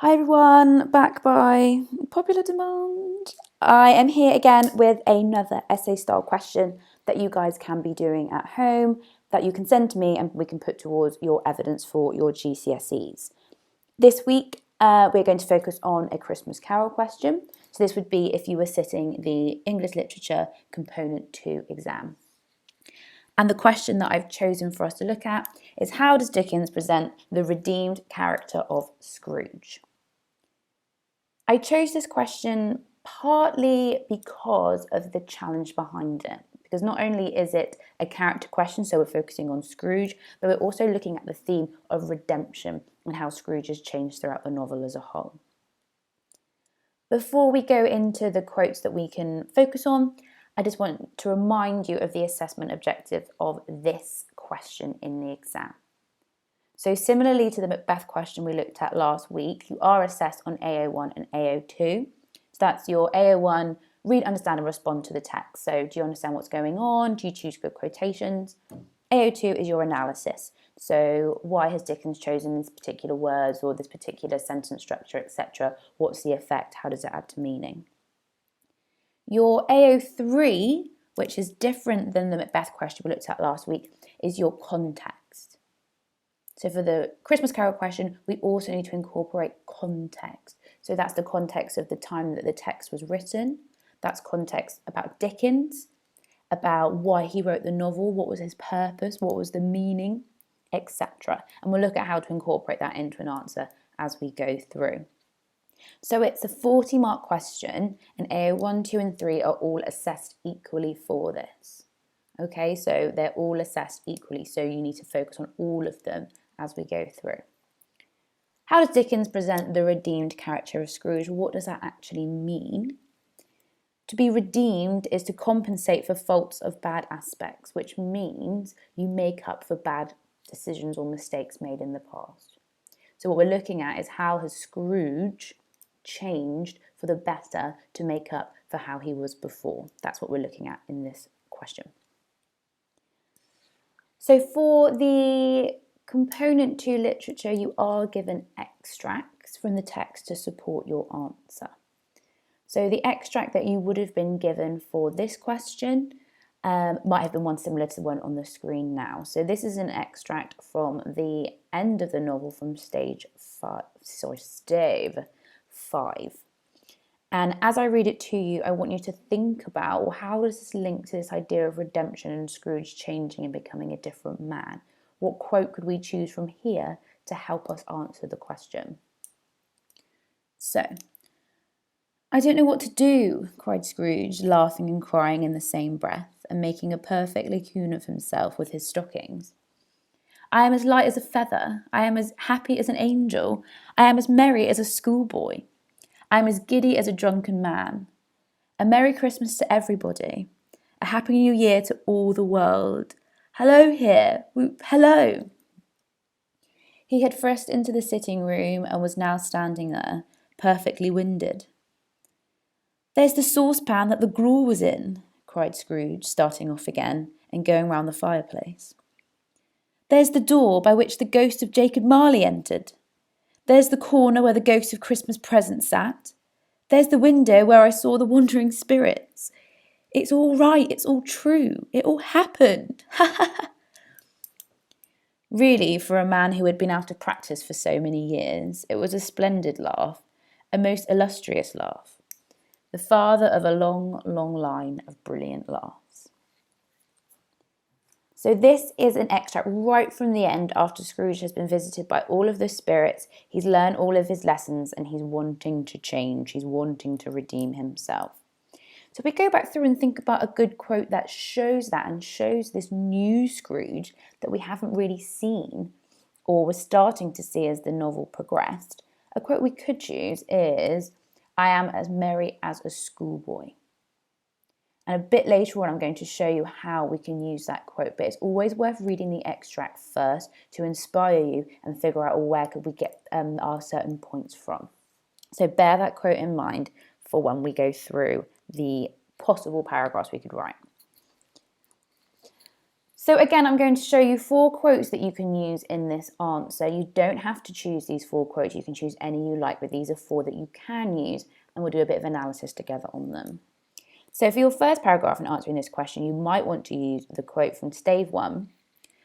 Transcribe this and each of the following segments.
Hi everyone, back by popular demand. I am here again with another essay style question that you guys can be doing at home that you can send to me and we can put towards your evidence for your GCSEs. This week we're going to focus on a Christmas Carol question. So this would be if you were sitting the English Literature Component 2 exam. And the question that I've chosen for us to look at is, how does Dickens present the redeemed character of Scrooge? I chose this question partly because of the challenge behind it. Because not only is it a character question, so we're focusing on Scrooge, but we're also looking at the theme of redemption and how Scrooge has changed throughout the novel as a whole. Before we go into the quotes that we can focus on, I just want to remind you of the assessment objective of this question in the exam. So similarly to the Macbeth question we looked at last week, you are assessed on AO1 and AO2. So that's your AO1, read, understand and respond to the text. So do you understand what's going on? Do you choose good quotations? AO2 is your analysis. So why has Dickens chosen these particular words or this particular sentence structure, etc.? What's the effect? How does it add to meaning? Your AO3, which is different than the Macbeth question we looked at last week, is your context. So for the Christmas Carol question, we also need to incorporate context. So that's the context of the time that the text was written. That's context about Dickens, about why he wrote the novel, what was his purpose, what was the meaning, etc. And we'll look at how to incorporate that into an answer as we go through. So it's a 40-mark question, and AO1, 2 and 3 are all assessed equally for this. Okay, so they're all assessed equally, so you need to focus on all of them as we go through. How does Dickens present the redeemed character of Scrooge? What does that actually mean? To be redeemed is to compensate for faults of bad aspects, which means you make up for bad decisions or mistakes made in the past. So what we're looking at is, how has Scrooge changed for the better to make up for how he was before? That's what we're looking at in this question. So for the Component 2 literature, you are given extracts from the text to support your answer. So the extract that you would have been given for this question might have been one similar to the one on the screen now. So this is an extract from the end of the novel from stave 5. And as I read it to you, I want you to think about, well, how does this link to this idea of redemption and Scrooge changing and becoming a different man? What quote could we choose from here to help us answer the question? So, "I don't know what to do," cried Scrooge, laughing and crying in the same breath, and making a perfect lagoon of himself with his stockings. "I am as light as a feather. I am as happy as an angel. I am as merry as a schoolboy. I am as giddy as a drunken man. A Merry Christmas to everybody. A Happy New Year to all the world. Hello here, whoop, hello." He had thrust into the sitting room and was now standing there, perfectly winded. "There's the saucepan that the gruel was in," cried Scrooge, starting off again and going round the fireplace. "There's the door by which the ghost of Jacob Marley entered. There's the corner where the ghost of Christmas Present sat. There's the window where I saw the wandering spirits. It's all right, it's all true, it all happened. Ha ha ha." Really, for a man who had been out of practice for so many years, it was a splendid laugh, a most illustrious laugh, the father of a long, long line of brilliant laughs. So this is an extract right from the end, after Scrooge has been visited by all of the spirits. He's learned all of his lessons and he's wanting to change. He's wanting to redeem himself. So we go back through and think about a good quote that shows that and shows this new Scrooge that we haven't really seen or we're starting to see as the novel progressed. A quote we could choose is, "I am as merry as a schoolboy." And a bit later on, I'm going to show you how we can use that quote, but it's always worth reading the extract first to inspire you and figure out where could we get our certain points from. So bear that quote in mind for when we go through the possible paragraphs we could write. So again, I'm going to show you 4 quotes that you can use in this answer. You don't have to choose these 4 quotes. You can choose any you like, but these are 4 that you can use, and we'll do a bit of analysis together on them. So for your first paragraph in answering this question, you might want to use the quote from Stave 1,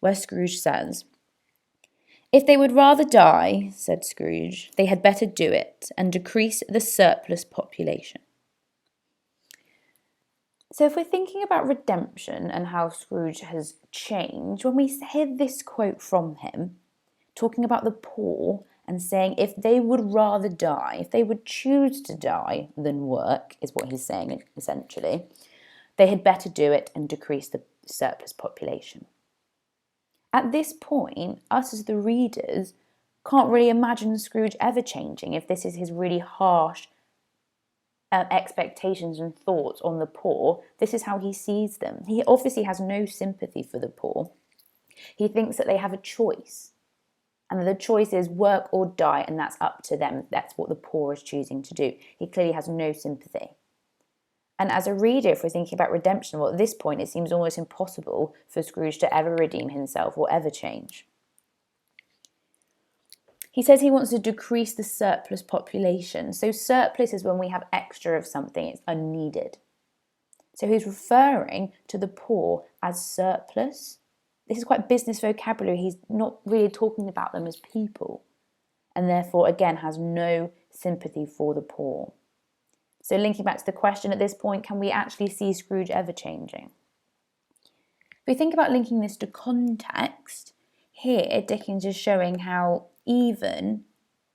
where Scrooge says, "If they would rather die, said Scrooge, they had better do it and decrease the surplus population." So if we're thinking about redemption and how Scrooge has changed, when we hear this quote from him, talking about the poor and saying if they would rather die, if they would choose to die than work, is what he's saying essentially, they had better do it and decrease the surplus population. At this point, us as the readers can't really imagine Scrooge ever changing if this is his really harsh expectations and thoughts on the poor. This is how he sees them. He obviously has no sympathy for the poor. He thinks that they have a choice, and the choice is work or die, and that's up to them. That's what the poor is choosing to do. He clearly has no sympathy. And as a reader, if we're thinking about redemption, well, at this point it seems almost impossible for Scrooge to ever redeem himself or ever change. He says he wants to decrease the surplus population. So surplus is when we have extra of something, it's unneeded. So he's referring to the poor as surplus. This is quite business vocabulary. He's not really talking about them as people, and therefore, again, has no sympathy for the poor. So linking back to the question at this point, can we actually see Scrooge ever changing? If we think about linking this to context, here Dickens is showing how even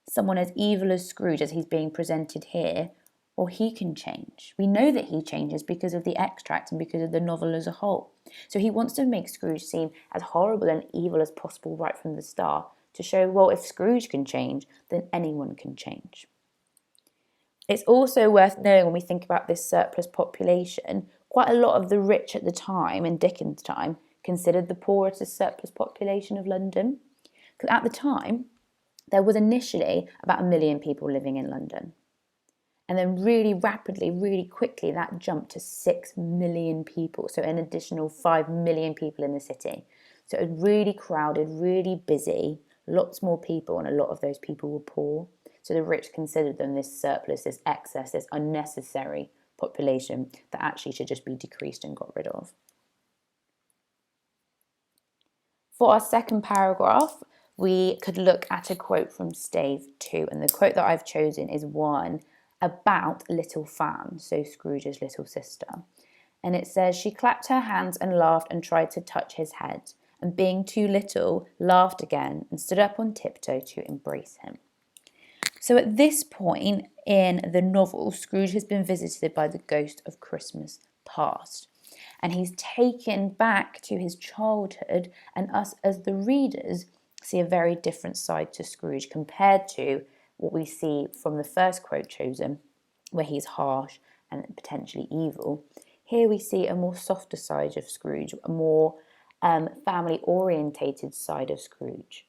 someone as evil as Scrooge, as he's being presented here, or he can change. We know that he changes because of the extract and because of the novel as a whole. So he wants to make Scrooge seem as horrible and evil as possible right from the start, to show, well, if Scrooge can change, then anyone can change. It's also worth knowing when we think about this surplus population, quite a lot of the rich at the time, in Dickens' time, considered the poor as a surplus population of London. Because at the time, there was initially about 1 million people living in London. And then really rapidly, really quickly, that jumped to 6 million people. So an additional 5 million people in the city. So it was really crowded, really busy, lots more people, and a lot of those people were poor. So the rich considered them this surplus, this excess, this unnecessary population that actually should just be decreased and got rid of. For our second paragraph, we could look at a quote from Stave 2, and the quote that I've chosen is one about Little Fan, so Scrooge's little sister. And it says, "She clapped her hands and laughed and tried to touch his head, and being too little, laughed again and stood up on tiptoe to embrace him." So at this point in the novel, Scrooge has been visited by the ghost of Christmas past. And he's taken back to his childhood, and us as the readers see a very different side to Scrooge compared to what we see from the first quote chosen, where he's harsh and potentially evil. Here we see a more softer side of Scrooge, a more family-orientated side of Scrooge.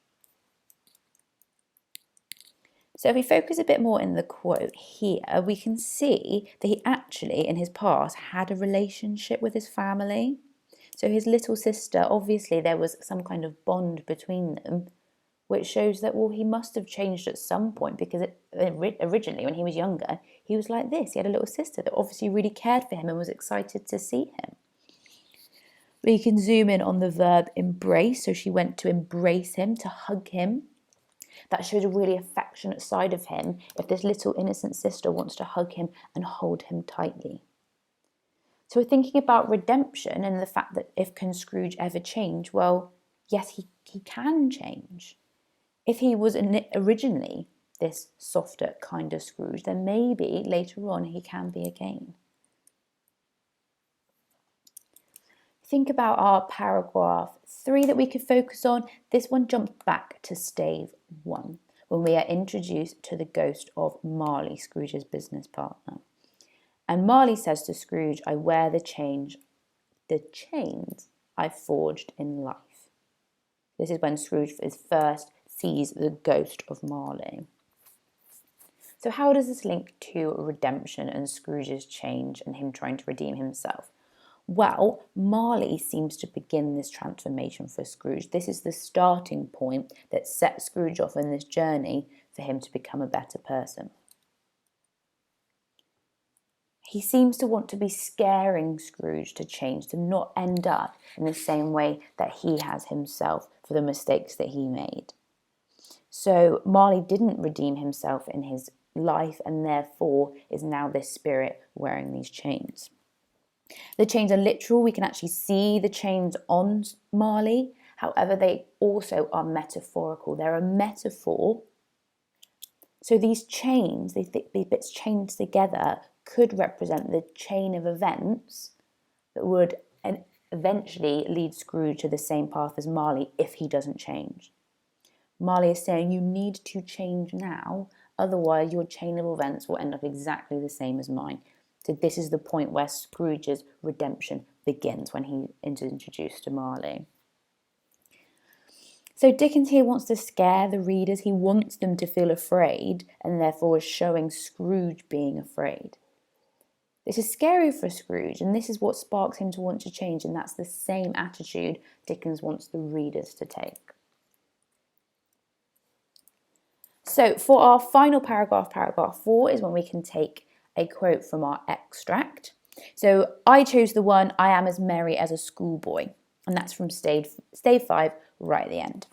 So if we focus a bit more in the quote here, we can see that he actually, in his past, had a relationship with his family. So his little sister, obviously there was some kind of bond between them, which shows that, well, he must have changed at some point, because originally, when he was younger, he was like this. He had a little sister that obviously really cared for him and was excited to see him. We can zoom in on the verb embrace. So she went to embrace him, to hug him. That shows a really affectionate side of him if this little innocent sister wants to hug him and hold him tightly. So we're thinking about redemption and the fact that if can Scrooge ever change? Well, yes, he can change. If he was originally this softer, kinder Scrooge, then maybe later on he can be again. Think about our paragraph 3 that we could focus on. This one jumps back to Stave 1, when we are introduced to the ghost of Marley, Scrooge's business partner. And Marley says to Scrooge, "I wear the chains I forged in life." This is when Scrooge first sees the ghost of Marley. So how does this link to redemption and Scrooge's change and him trying to redeem himself? Well, Marley seems to begin this transformation for Scrooge. This is the starting point that sets Scrooge off on this journey for him to become a better person. He seems to want to be scaring Scrooge to change, to not end up in the same way that he has himself for the mistakes that he made. So Marley didn't redeem himself in his life, and therefore is now this spirit wearing these chains. The chains are literal. We can actually see the chains on Marley. However, they also are metaphorical. They're a metaphor. So these chains, these bits chained together, could represent the chain of events that would eventually lead Scrooge to the same path as Marley if he doesn't change. Marley is saying you need to change now, otherwise your chain of events will end up exactly the same as mine. So this is the point where Scrooge's redemption begins, when he is introduced to Marley. So Dickens here wants to scare the readers. He wants them to feel afraid, and therefore is showing Scrooge being afraid. This is scary for Scrooge, and this is what sparks him to want to change, and that's the same attitude Dickens wants the readers to take. So for our final paragraph, paragraph 4, is when we can take a quote from our extract. So I chose the one, "I am as merry as a schoolboy," and that's from stave 5, right at the end.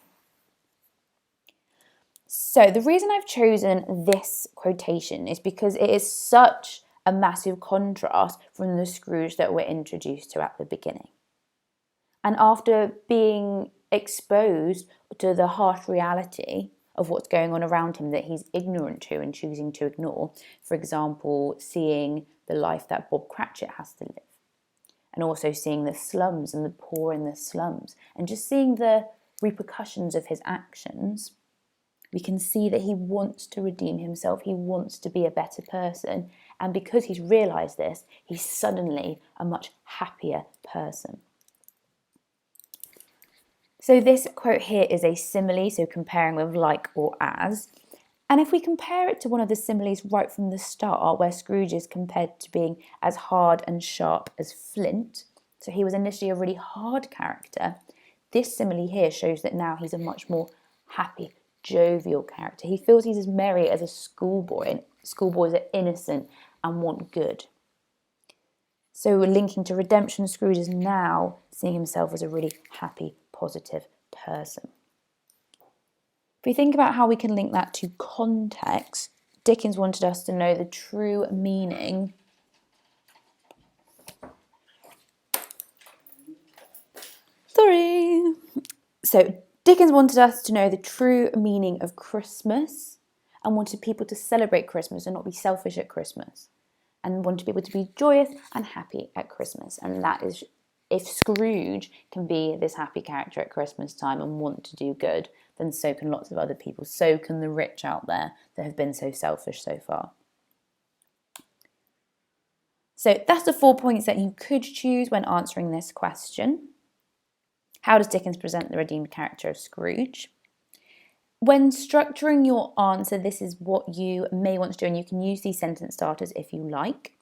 So the reason I've chosen this quotation is because it is such a massive contrast from the Scrooge that we're introduced to at the beginning. And after being exposed to the harsh reality of what's going on around him that he's ignorant to and choosing to ignore, for example, seeing the life that Bob Cratchit has to live, and also seeing the slums and the poor in the slums, and just seeing the repercussions of his actions, we can see that he wants to redeem himself. He wants to be a better person. And because he's realised this, he's suddenly a much happier person. So this quote here is a simile, so comparing with like or as. And if we compare it to one of the similes right from the start, where Scrooge is compared to being as hard and sharp as flint, so he was initially a really hard character, this simile here shows that now he's a much more happy, jovial character. He feels he's as merry as a schoolboy, and schoolboys are innocent and want good. So linking to redemption, Scrooge is now seeing himself as a really happy, positive person. If we think about how we can link that to context, Dickens wanted us to know the true meaning So Dickens wanted us to know the true meaning of Christmas, and wanted people to celebrate Christmas and not be selfish at Christmas, and wanted people to be joyous and happy at Christmas. And that is, if Scrooge can be this happy character at Christmas time and want to do good, then so can lots of other people. So can the rich out there that have been so selfish so far. So that's the 4 points that you could choose when answering this question. How does Dickens present the redeemed character of Scrooge? When structuring your answer, this is what you may want to do, and you can use these sentence starters if you like.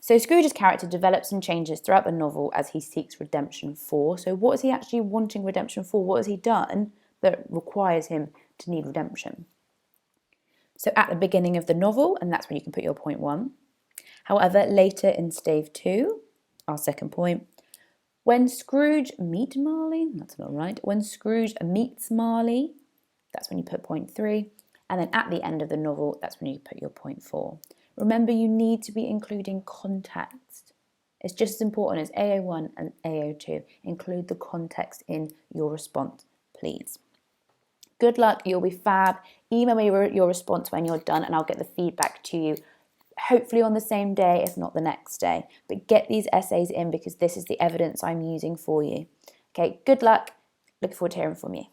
So Scrooge's character develops and changes throughout the novel as he seeks redemption for. So what is he actually wanting redemption for? What has he done that requires him to need redemption? So at the beginning of the novel, and that's when you can put your point 1. However, later in stave 2, our second point, when Scrooge meets Marley, that's not right. When Scrooge meets Marley, that's when you put point 3. And then at the end of the novel, that's when you put your point 4. Remember, you need to be including context. It's just as important as AO1 and AO2. Include the context in your response, please. Good luck, you'll be fab. Email me your response when you're done, and I'll get the feedback to you, hopefully on the same day, if not the next day. But get these essays in, because this is the evidence I'm using for you. Okay, good luck. Look forward to hearing from you.